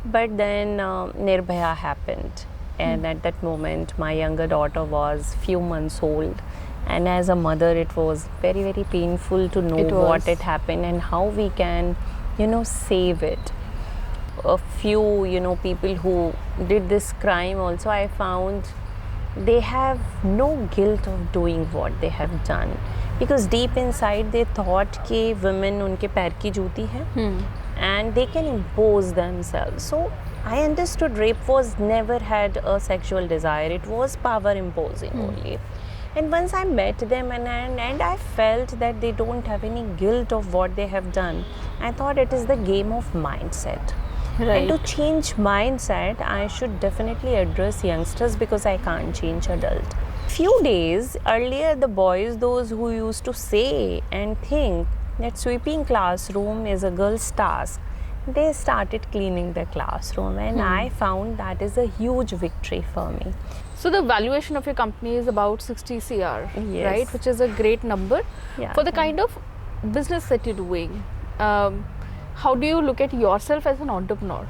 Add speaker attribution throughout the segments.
Speaker 1: But then Nirbhaya happened, and at that moment my younger daughter was few months old, and as a mother it was very very painful to know what had happened and how we can save it. A few people who did this crime also, I found they have no guilt of doing what they have done, because deep inside they thought कि women उनके पैर की जूती है and they can impose themselves. So I understood rape was never had a sexual desire, it was power imposing only. And once I met them and I felt that they don't have any guilt of what they have done, I thought it is the game of mindset. And to change mindset, I should definitely address youngsters because I can't change adult. Few days earlier, the boys, those who used to say and think that sweeping classroom is a girl's task, they started cleaning the classroom, and I found that is a huge victory for me.
Speaker 2: So the valuation of your company is about 60 CR,
Speaker 1: Yes.
Speaker 2: right? Which is a great number for the kind of business that you're doing. How do you look at yourself as an entrepreneur?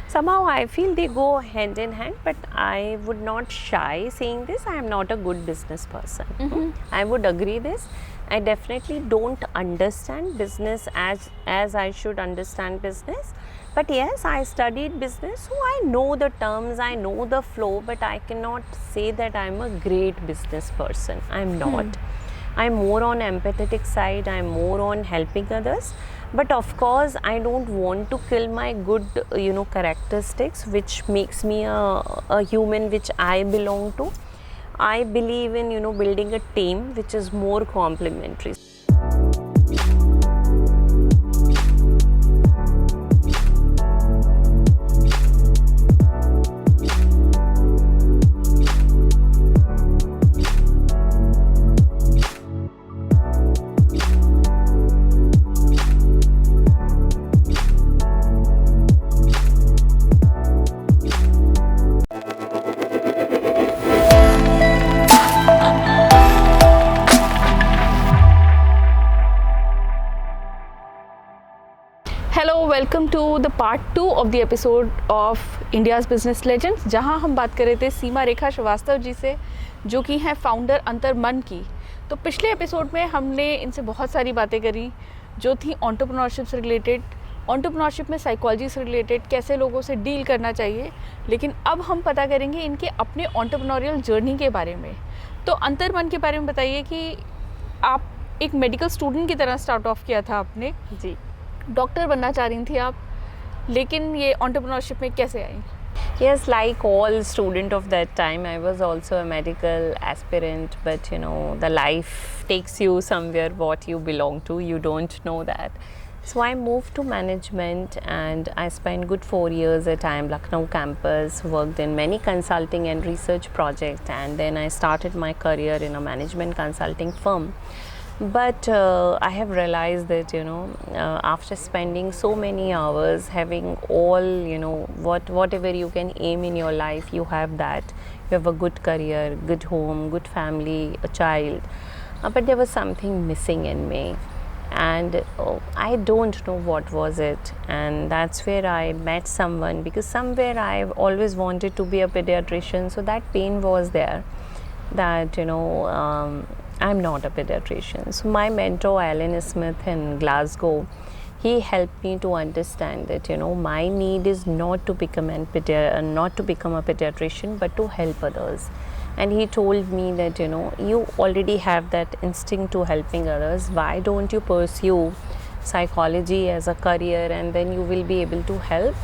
Speaker 1: Somehow I feel they go hand in hand, but I would not shy saying this. I am not a good business person. I would agree this. I definitely don't understand business as I should understand business. But yes, I studied business, so I know the terms, I know the flow, but I cannot say that I'm a great business person. I'm not. I'm more on empathetic side, I'm more on helping others. But of course, I don't want to kill my good, characteristics, which makes me a human which I belong to. I believe in, building a team which is more complementary.
Speaker 2: Hello welcome to the part 2 of the episode of India's business legends, जहां हम बात कर रहे थे सीमा रेखा श्रीवास्तव जी से, जो कि हैं फाउंडर अंतर्मन की। तो पिछले एपिसोड में हमने इनसे बहुत सारी बातें करी जो थी एंटरप्रेन्योरशिप से रिलेटेड, एंटरप्रेन्योरशिप में साइकोलॉजी से रिलेटेड, कैसे लोगों से डील करना चाहिए। लेकिन अब हम पता करेंगे इनके अपने एंटरप्रेन्योरियल जर्नी के बारे में। तो अंतर्मन के बारे में बताइए कि आप एक मेडिकल स्टूडेंट की तरह स्टार्ट ऑफ किया था आपने,
Speaker 1: जी,
Speaker 2: डॉक्टर बनना चाह रही थी आप, लेकिन ये एंटरप्रेन्योरशिप में कैसे आई?
Speaker 1: Yes, like all student of that time, I was also a medical aspirant, but the life takes you somewhere what you belong to, you don't know that. So I moved to management and I spent good 4 years at IIM Lucknow campus, worked in many consulting and research projects, and then I started my career in a management consulting firm. But I have realized that after spending so many hours, having all whatever you can aim in your life, you have that. You have a good career, good home, good family, a child, but there was something missing in me, and I don't know what was it. And that's where I met someone, because somewhere I've always wanted to be a pediatrician, so that pain was there, that I'm not a pediatrician. So my mentor Alan Smith in Glasgow, he helped me to understand that my need is not to become a pediatrician, but to help others. And he told me that you already have that instinct to helping others. Why don't you pursue psychology as a career, and then you will be able to help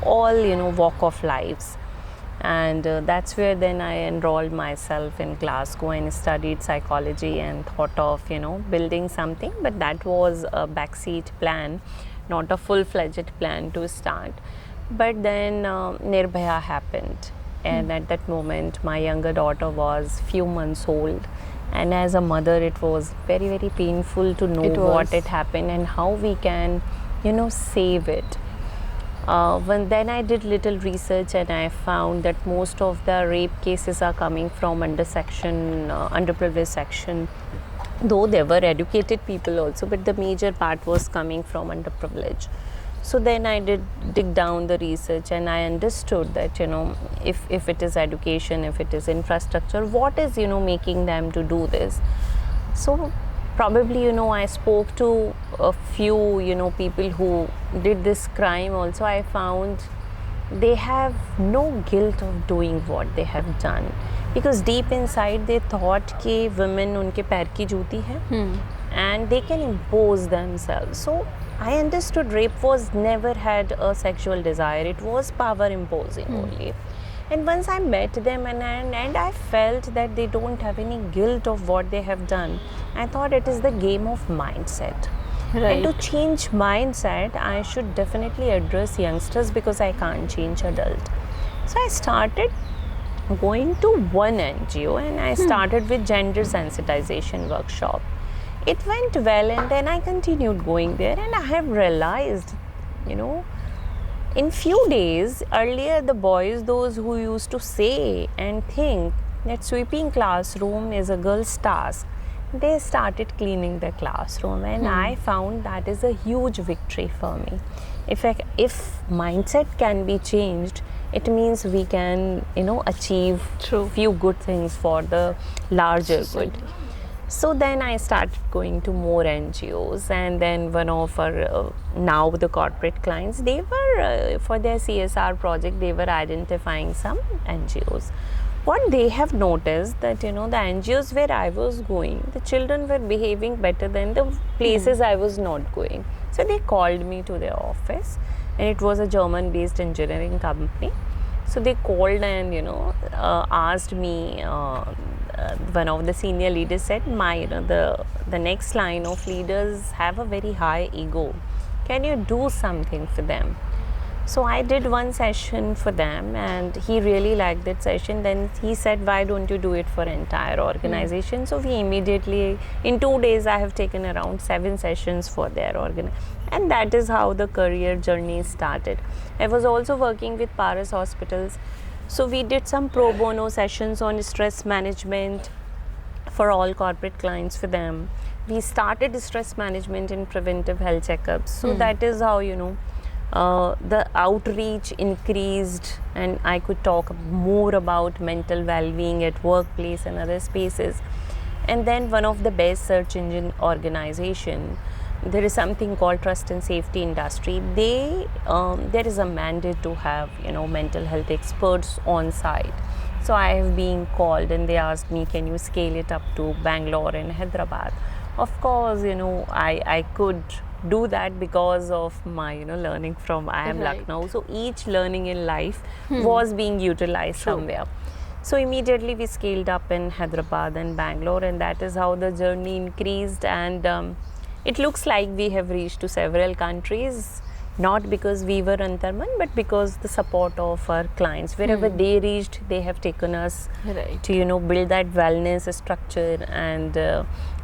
Speaker 1: all walk of lives. And that's where then I enrolled myself in Glasgow and studied psychology and thought of building something, but that was a backseat plan, not a full-fledged plan to start. But then Nirbhaya happened, and at that moment my younger daughter was few months old, and as a mother it was very very painful to know what had happened and how we can save it. Then I did little research and I found that most of the rape cases are coming from underprivileged section, though there were educated people also, but the major part was coming from underprivileged. So then I did dig down the research, and I understood that, if it is education, if it is infrastructure, what is, making them to do this. So probably, I spoke to a few, people who did this crime also. I found they have no guilt of doing what they have done, because deep inside they thought कि women उनके पैर की जूती है, and they can impose themselves. So I understood rape was never had a sexual desire, it was power imposing only. And once I met them, and I felt that they don't have any guilt of what they have done, I thought it is the game of mindset.
Speaker 2: Right.
Speaker 1: And to change mindset, I should definitely address youngsters, because I can't change adult. So I started going to one NGO, and I started with gender sensitization workshop. It went well, and then I continued going there, and I have realized, in few days, earlier the boys, those who used to say and think that sweeping classroom is a girl's task, they started cleaning the classroom, and I found that is a huge victory for me. If mindset can be changed, it means we can, achieve
Speaker 2: True.
Speaker 1: few good things for the larger good. So then I started going to more NGOs, and then one of our now the corporate clients, they were for their CSR project, they were identifying some NGOs. What they have noticed that, the NGOs where I was going, the children were behaving better than the places I was not going. So they called me to their office, and it was a German-based engineering company. So they called and, asked me. One of the senior leaders said, the next line of leaders have a very high ego. Can you do something for them? So I did one session for them, and he really liked that session. Then he said, why don't you do it for entire organization? So we immediately, in 2 days, I have taken around 7 sessions for their organization. And that is how the career journey started. I was also working with Paras hospitals. So we did some pro bono sessions on stress management for all corporate clients for them. We started stress management and preventive health checkups. So that is how, the outreach increased, and I could talk more about mental well-being at workplace and other spaces. And then one of the best search engine organization, there is something called Trust and Safety Industry. There is a mandate to have, mental health experts on site. So I have been called, and they asked me, can you scale it up to Bangalore and Hyderabad? Of course, I could do that because of my, learning from IIM
Speaker 2: Right.
Speaker 1: Lucknow. So each learning in life was being utilized somewhere. So immediately we scaled up in Hyderabad and Bangalore, and that is how the journey increased. And it looks like we have reached to several countries, not because we were Antarman, but because the support of our clients. Wherever they reached, they have taken us
Speaker 2: Right.
Speaker 1: to, build that wellness structure, and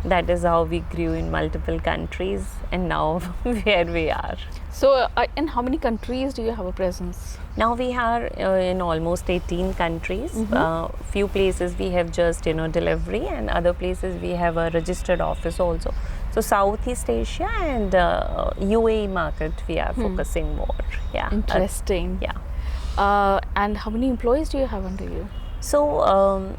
Speaker 1: that is how we grew in multiple countries, and now where we are.
Speaker 2: So, in how many countries do you have a presence?
Speaker 1: Now we are in almost 18 countries. Few places we have just, delivery, and other places we have a registered office also. So Southeast Asia and UAE market we are focusing more. Yeah.
Speaker 2: Interesting.
Speaker 1: Yeah.
Speaker 2: And how many employees do you have under you?
Speaker 1: So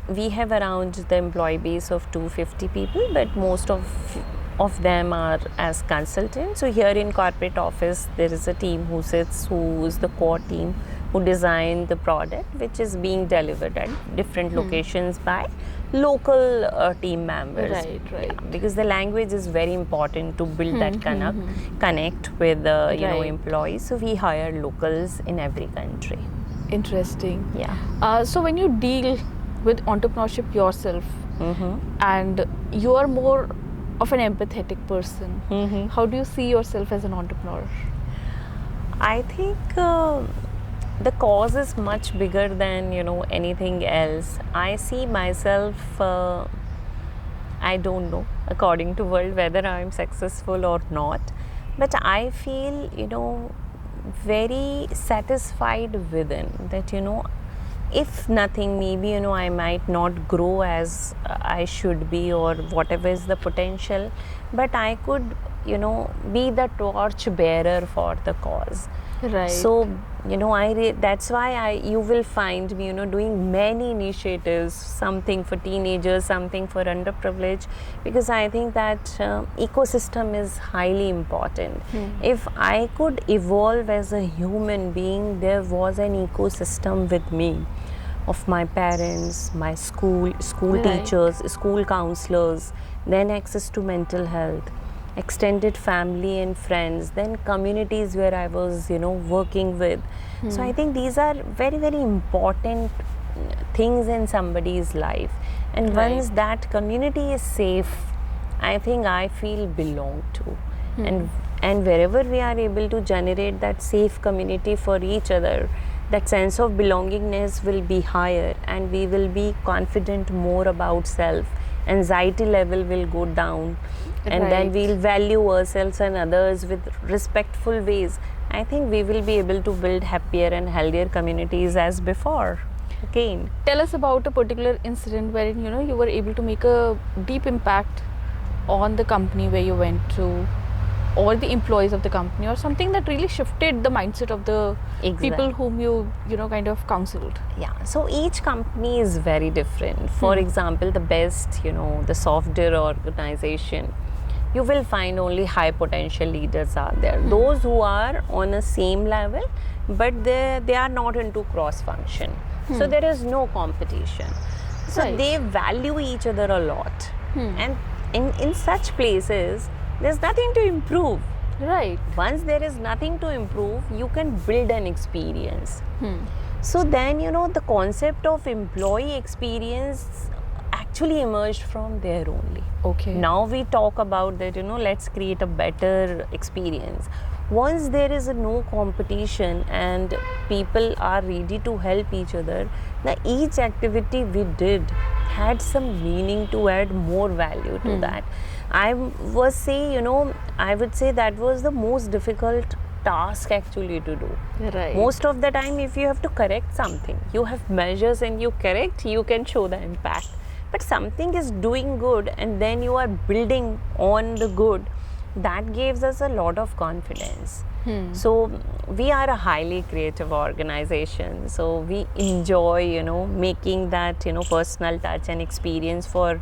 Speaker 1: we have around the employee base of 250 people, but most of them are as consultants. So here in corporate office, there is a team who is the core team who designed the product, which is being delivered at different locations by local team members.
Speaker 2: Right.
Speaker 1: Yeah, because the language is very important to build that connect with the
Speaker 2: Right.
Speaker 1: employees. So we hire locals in every country.
Speaker 2: Interesting.
Speaker 1: Yeah.
Speaker 2: So when you deal with entrepreneurship yourself, and you are more of an empathetic person, how do you see yourself as an entrepreneur?
Speaker 1: I think the cause is much bigger than anything else. I see myself. I don't know, according to world, whether I am successful or not, but I feel very satisfied within that. If nothing, maybe I might not grow as I should be, or whatever is the potential, but I could be the torch bearer for the cause.
Speaker 2: Right.
Speaker 1: So, that's why you will find me, doing many initiatives, something for teenagers, something for underprivileged, because I think that ecosystem is highly important. If I could evolve as a human being, there was an ecosystem with me of my parents, my school
Speaker 2: Right.
Speaker 1: teachers, school counselors, then access to mental health, extended family and friends, then communities where I was, working with. So I think these are very, very important things in somebody's life. And
Speaker 2: Right.
Speaker 1: once that community is safe, I think I feel belong to. And wherever we are able to generate that safe community for each other, that sense of belongingness will be higher, and we will be confident more about self. Anxiety level will go down, and then
Speaker 2: Right.
Speaker 1: we'll value ourselves and others with respectful ways. I think we will be able to build happier and healthier communities as before. Again,
Speaker 2: Tell us about a particular incident wherein you were able to make a deep impact on the company where you went to, or the employees of the company, or something that really shifted the mindset of the people whom you kind of counseled.
Speaker 1: yeah, so each company is very different. For example, the best, the software organization, you will find only high potential leaders are there. Those who are on a same level, but they are not into cross function. So there is no competition. So
Speaker 2: Right.
Speaker 1: they value each other a lot. And in such places, there's nothing to improve.
Speaker 2: Right.
Speaker 1: Once there is nothing to improve, you can build an experience. So then, the concept of employee experience actually emerged from there only.
Speaker 2: Okay.
Speaker 1: Now we talk about that, let's create a better experience. Once there is no competition and people are ready to help each other, now each activity we did had some meaning to add more value to that. I would say that was the most difficult task actually to do.
Speaker 2: Right.
Speaker 1: Most of the time, if you have to correct something, you have measures and you correct, you can show the impact. But something is doing good and then you are building on the good, that gives us a lot of confidence. So we are a highly creative organization, so we enjoy making that personal touch and experience for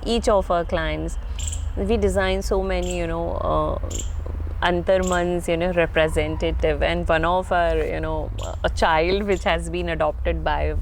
Speaker 1: each of our clients. We design so many Antarman's representative, and one of our a child which has been adopted by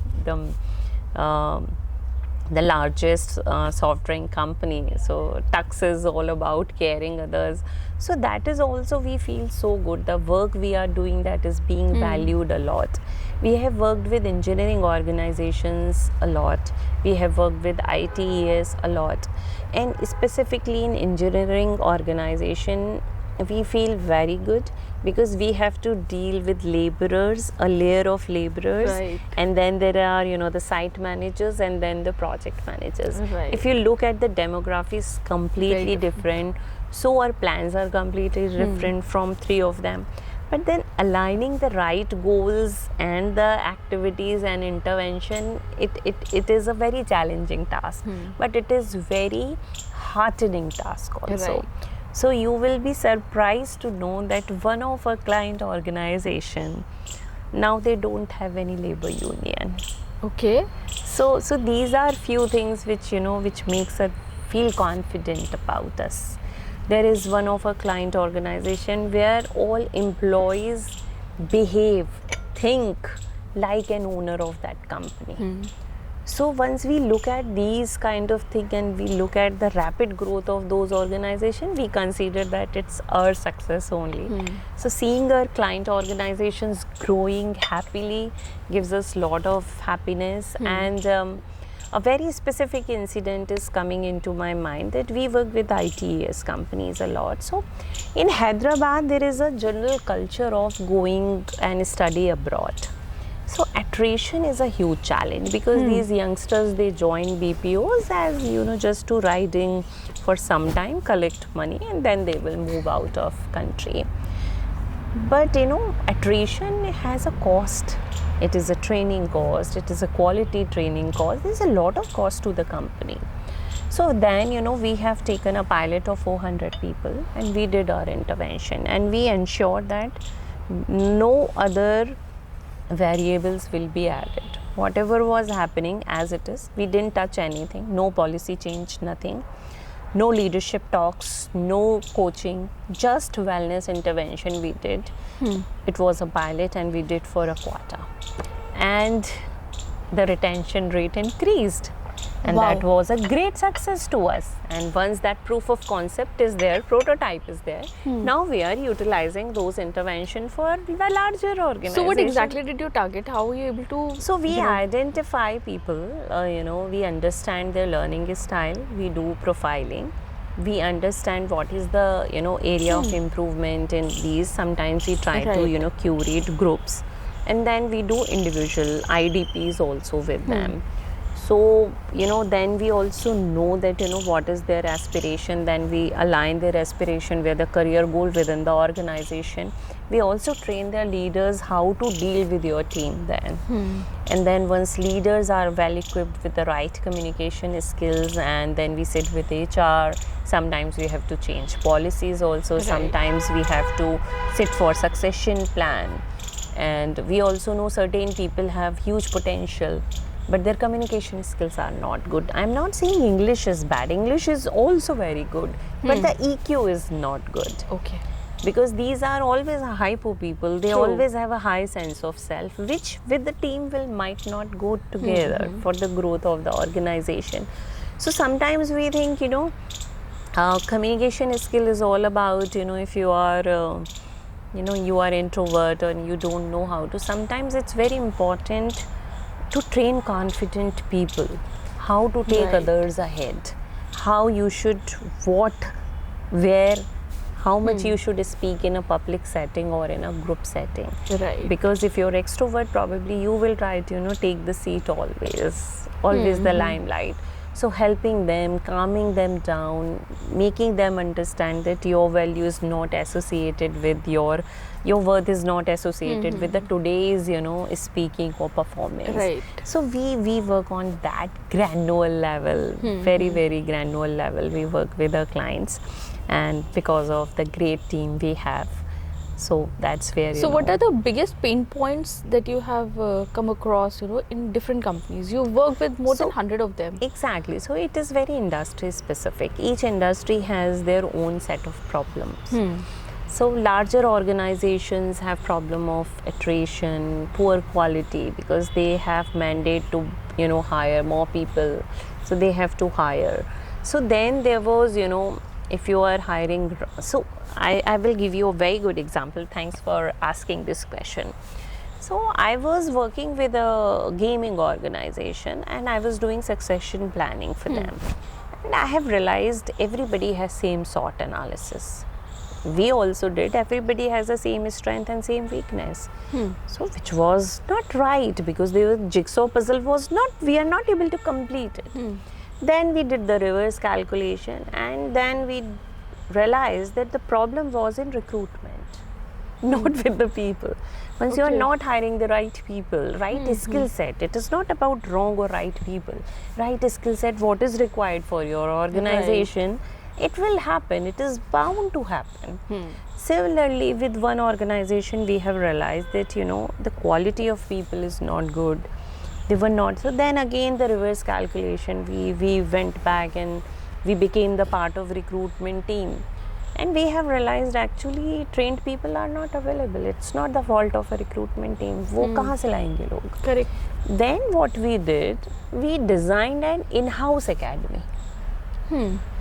Speaker 1: the largest soft drink company. So Tux is all about caring others. So that is also, we feel so good. The work we are doing, that is being valued a lot. We have worked with engineering organizations a lot. We have worked with ITES a lot. And specifically in engineering organization, we feel very good because we have to deal with laborers, a layer of laborers,
Speaker 2: Right.
Speaker 1: and then there are the site managers and then the project managers.
Speaker 2: Right.
Speaker 1: If you look at the demographics, completely
Speaker 2: Very
Speaker 1: different. So our plans are completely different from three of them. But then aligning the right goals and the activities and intervention, it is a very challenging task, but it is very heartening task also.
Speaker 2: Right.
Speaker 1: So you will be surprised to know that one of our client organization, now they don't have any labor union.
Speaker 2: Okay.
Speaker 1: So these are few things which makes us feel confident about us. There is one of our client organization where all employees behave, think like an owner of that company. So once we look at these kind of things and we look at the rapid growth of those organizations, we consider that it's our success only. So seeing our client organizations growing happily gives us lot of happiness. And a very specific incident is coming into my mind, that we work with ITES companies a lot. So in Hyderabad, there is a general culture of going and study abroad. So attrition is a huge challenge because these youngsters, they join BPOs as just to riding for some time, collect money, and then they will move out of country. But attrition has a cost. It is a training cost, it is a quality training cost, there's a lot of cost to the company. So then, we have taken a pilot of 400 people and we did our intervention, and we ensured that no other variables will be added. Whatever was happening as it is, we didn't touch anything, no policy change, nothing. No leadership talks, no coaching, just wellness intervention we did. It was a pilot and we did for a quarter. And the retention rate increased. And
Speaker 2: Wow.
Speaker 1: that was a great success to us. And once that proof of concept is there, prototype is there, now we are utilizing those intervention for the larger organization.
Speaker 2: So what exactly did you target? How were you able to?
Speaker 1: So we identify people, we understand their learning style, we do profiling, we understand what is the, area of improvement in these. Sometimes we try to,
Speaker 2: Right.
Speaker 1: curate groups, and then we do individual IDPs also with them. So, then we also know that, what is their aspiration, then we align their aspiration with the career goal within the organization. We also train their leaders how to deal with your team then. And then once leaders are well equipped with the right communication skills, and then we sit with HR, sometimes we have to change policies also, sometimes we have to sit for succession plan. And we also know certain people have huge potential, but their communication skills are not good. I'm not saying English is bad. English is also very good, but the EQ is not good.
Speaker 2: Okay.
Speaker 1: Because these are always hypo people. They
Speaker 2: True.
Speaker 1: always have a high sense of self, which with the team might not go together for the growth of the organization. So sometimes we think, communication skill is all about, if you are you are introvert and you don't know how to. Sometimes it's very important to train confident people, how to take
Speaker 2: Right.
Speaker 1: others ahead, how you should, what, where, how much you should speak in a public setting or in a group setting.
Speaker 2: Right.
Speaker 1: Because if you're extrovert, probably you will try to, take the seat always the limelight. So helping them, calming them down, making them understand that your value is not associated with your worth is not associated with the today's, speaking or performance.
Speaker 2: Right.
Speaker 1: So we work on that granular level, very, very granular level. We work with our clients, and because of the great team we have. So that's where,
Speaker 2: So what are the biggest pain points that you have come across, in different companies? You work with more than
Speaker 1: So-
Speaker 2: 100 of them.
Speaker 1: Exactly. So it is very industry specific. Each industry has their own set of problems. So larger organizations have problem of attrition, poor quality, because they have mandate to, hire more people. So they have to hire. So then there was, if you are hiring, so I will give you a very good example. Thanks for asking this question. So I was working with a gaming organization and I was doing succession planning for them. And I have realized everybody has same SWOT analysis. We also did. Everybody has the same strength and same weakness. So which was not right, because the jigsaw puzzle was not, we are not able to complete it. Then we did the reverse calculation, and then we realized that the problem was in recruitment, not with the people. Once you are
Speaker 2: Okay.
Speaker 1: not hiring the right people, right skill set, it is not about wrong or right people. Right skill set, what is required for your organization, it will happen. It is bound to happen. Similarly, with one organization, we have realized that, the quality of people is not good. They were not. So then again, the reverse calculation, we went back and we became the part of recruitment team. And we have realized actually trained people are not available. It's not the fault of a recruitment team. वो कहाँ से लाएंगे लोग?
Speaker 2: Correct.
Speaker 1: Then what we did, we designed an in-house academy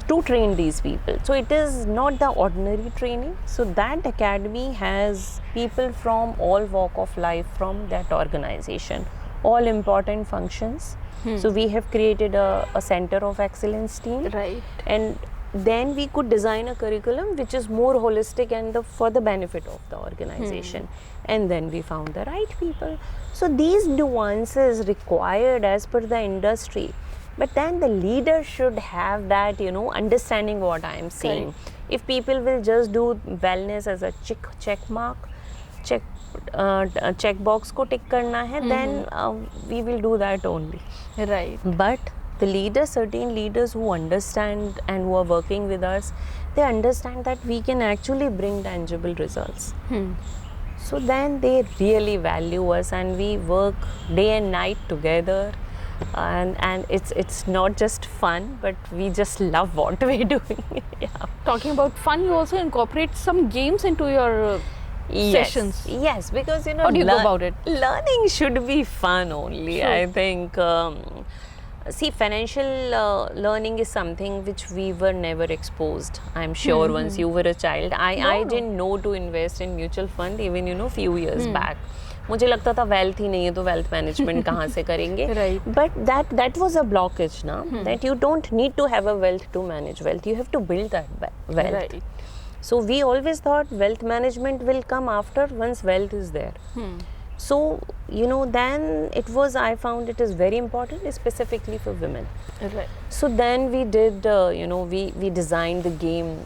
Speaker 1: to train these people. So it is not the ordinary training. So that academy has people from all walk of life from that organization, all important functions. So we have created a center of excellence team.
Speaker 2: Right.
Speaker 1: And then we could design a curriculum which is more holistic and for the benefit of the organization. And then we found the right people. So these nuances required as per the industry, but then the leader should have that, understanding what I am saying. If people will just do wellness as a check mark, check box ko tick karna hai, then we will do that only.
Speaker 2: Right.
Speaker 1: But the leaders, certain leaders who understand and who are working with us, they understand that we can actually bring tangible results. So then they really value us, and we work day and night together, and it's not just fun, but we just love what we're doing. Yeah.
Speaker 2: Talking about fun, you also incorporate some games into your sessions.
Speaker 1: Yes, because
Speaker 2: How do you go about it?
Speaker 1: Learning should be fun only.
Speaker 2: Sure.
Speaker 1: I think. See, financial learning is something which we were never exposed. I'm sure once you were a child, I didn't know to invest in mutual fund even few years back. मुझे लगता था wealth ही नहीं है तो wealth management कहाँ से करेंगे?
Speaker 2: Right.
Speaker 1: But that was a blockage, na? That you don't need to have a wealth to manage wealth. You have to build that wealth.
Speaker 2: Right.
Speaker 1: So we always thought wealth management will come after once wealth is there. So then I found it is very important, specifically for women.
Speaker 2: Right.
Speaker 1: So then we did, we designed the game,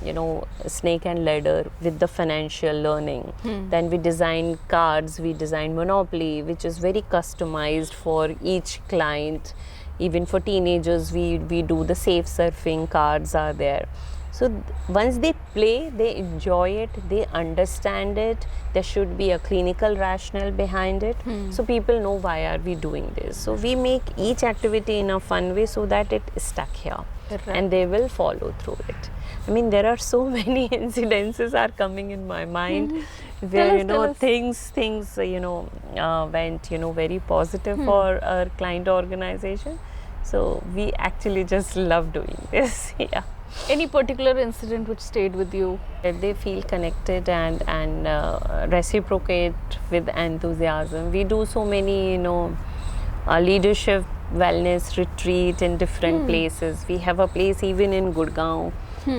Speaker 1: Snake and Ladder with the financial learning. Then we designed cards, we designed Monopoly, which is very customized for each client. Even for teenagers, we do the safe surfing cards are there. So once they play, they enjoy it, they understand it. There should be a clinical rationale behind it. So people know why are we doing this. So we make each activity in a fun way so that it is stuck here.
Speaker 2: Right.
Speaker 1: And they will follow through it. I mean, there are so many incidences are coming in my mind where
Speaker 2: Tell us.
Speaker 1: things went very positive for our client organization. So we actually just love doing this. Yeah.
Speaker 2: Any particular incident which stayed with you?
Speaker 1: They feel connected and reciprocate with enthusiasm. We do so many leadership wellness retreat in different places. We have a place even in Gurgaon,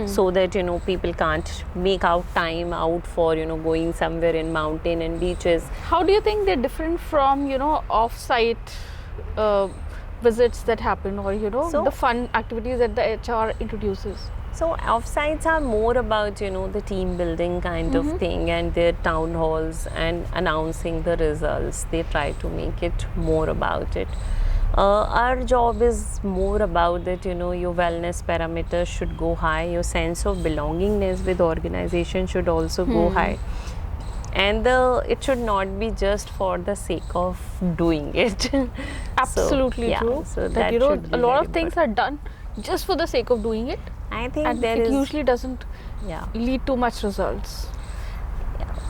Speaker 1: so that people can't make out time out for going somewhere in mountain and beaches.
Speaker 2: How do you think they're different from off-site visits that happen, or
Speaker 1: So-
Speaker 2: the fun activities that the HR introduces?
Speaker 1: So offsites are more about the team building kind of thing, and their town halls and announcing the results. They try to make it more about it. Our job is more about that your wellness parameters should go high, your sense of belongingness with organization should also go high, and it should not be just for the sake of doing it.
Speaker 2: Absolutely true.
Speaker 1: So
Speaker 2: that
Speaker 1: should be
Speaker 2: a lot
Speaker 1: very
Speaker 2: of things
Speaker 1: important.
Speaker 2: are done just for the sake of doing it,
Speaker 1: I think
Speaker 2: and
Speaker 1: there
Speaker 2: it
Speaker 1: is
Speaker 2: usually doesn't lead to much results.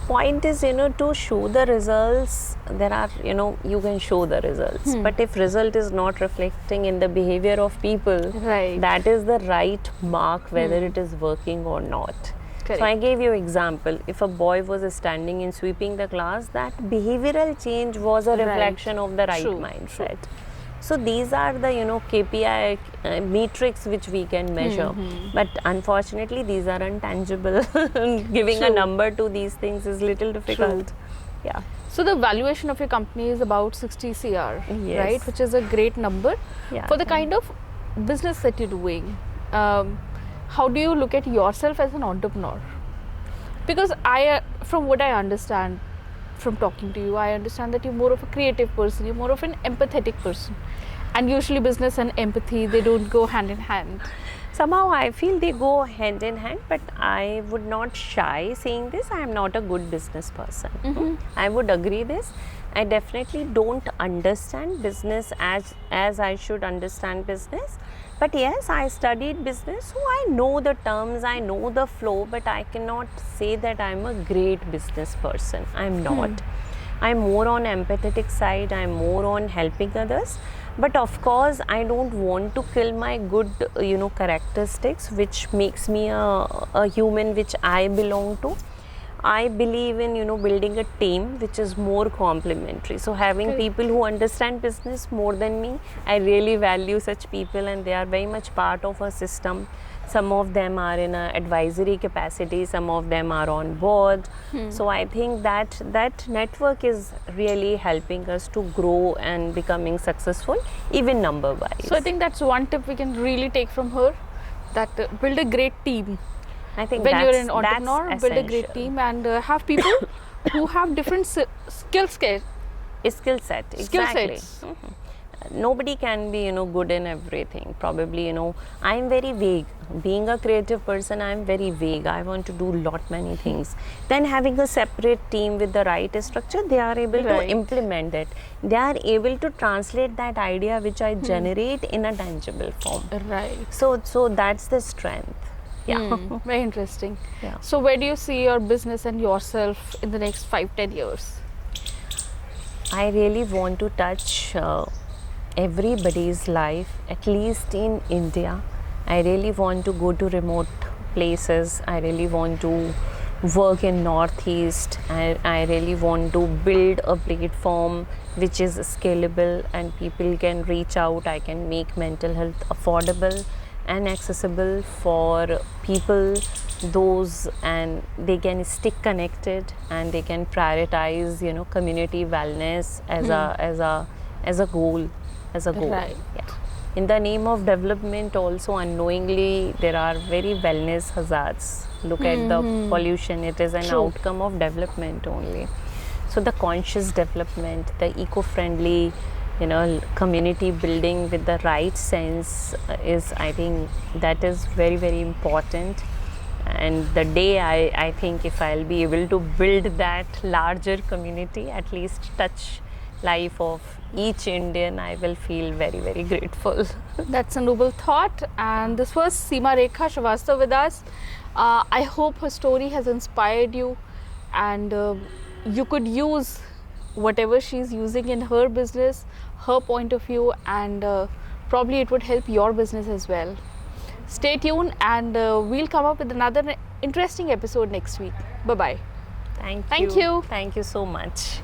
Speaker 1: point is to show the results. There are you can show the results, but if result is not reflecting in the behavior of people,
Speaker 2: Right.
Speaker 1: that is the right mark whether it is working or not.
Speaker 2: Correct.
Speaker 1: So I gave you example. If a boy was standing in sweeping the class, that behavioral change was a
Speaker 2: Right.
Speaker 1: reflection of the right
Speaker 2: True,
Speaker 1: mindset. So these are the KPI metrics which we can measure, but unfortunately these are intangible. Giving a
Speaker 2: True.
Speaker 1: number to these things is little difficult. Yeah.
Speaker 2: So the valuation of your company is about 60 CR,
Speaker 1: Yes.
Speaker 2: right? Which is a great number
Speaker 1: Yeah.
Speaker 2: for the kind of business that you're doing. How do you look at yourself as an entrepreneur? Because from what I understand from talking to you, I understand that you're more of a creative person, you're more of an empathetic person. And usually business and empathy, they don't go hand in hand.
Speaker 1: Somehow I feel they go hand in hand, but I would not shy saying this. I am not a good business person. I would agree this. I definitely don't understand business as I should understand business. But yes, I studied business, so I know the terms, I know the flow, but I cannot say that I'm a great business person. I'm not. I'm more on empathetic side, I'm more on helping others. But of course, I don't want to kill my good, characteristics, which makes me a human which I belong to. I believe in building a team which is more complementary. So having
Speaker 2: Correct.
Speaker 1: people who understand business more than me, I really value such people, and they are very much part of a system. Some of them are in an advisory capacity, some of them are on board. So I think that network is really helping us to grow and becoming successful, even number wise.
Speaker 2: So I think that's one tip we can really take from her, that build a great team.
Speaker 1: I think
Speaker 2: When you're
Speaker 1: that's-
Speaker 2: an entrepreneur,
Speaker 1: that's
Speaker 2: build a great
Speaker 1: essential.
Speaker 2: team and have people who have different skill set.
Speaker 1: Skill set, exactly.
Speaker 2: sets.
Speaker 1: nobody can be, good in everything. Probably, I'm very vague. Being a creative person, I'm very vague. I want to do lot many things. Then having a separate team with the right structure, they are able to
Speaker 2: Right.
Speaker 1: implement it. They are able to translate that idea which I generate in a tangible form.
Speaker 2: Right.
Speaker 1: So that's the strength. Yeah.
Speaker 2: Very interesting.
Speaker 1: Yeah.
Speaker 2: So where do you see your business and yourself in the next 5-10 years?
Speaker 1: I really want to touch everybody's life, at least in India. I really want to go to remote places. I really want to work in Northeast. I really want to build a platform which is scalable and people can reach out. I can make mental health affordable and accessible for people, those, and they can stick connected and they can prioritize, community wellness as a goal.
Speaker 2: Right.
Speaker 1: Yeah. In the name of development, also unknowingly there are very wellness hazards. Look at the pollution, it is an
Speaker 2: True.
Speaker 1: outcome of development only. So the conscious development, the eco-friendly, community building with the right sense is, I think, that is very, very important. And the day I think if I'll be able to build that larger community, at least touch life of each Indian, I will feel very, very grateful.
Speaker 2: That's a noble thought. And this was Seema Rekha Srivastava with us. I hope her story has inspired you and you could use whatever she's using in her business, her point of view, and probably it would help your business as well. Stay tuned and we'll come up with another interesting episode next week. Bye-bye.
Speaker 1: Thank
Speaker 2: Thank you.
Speaker 1: Thank you so much.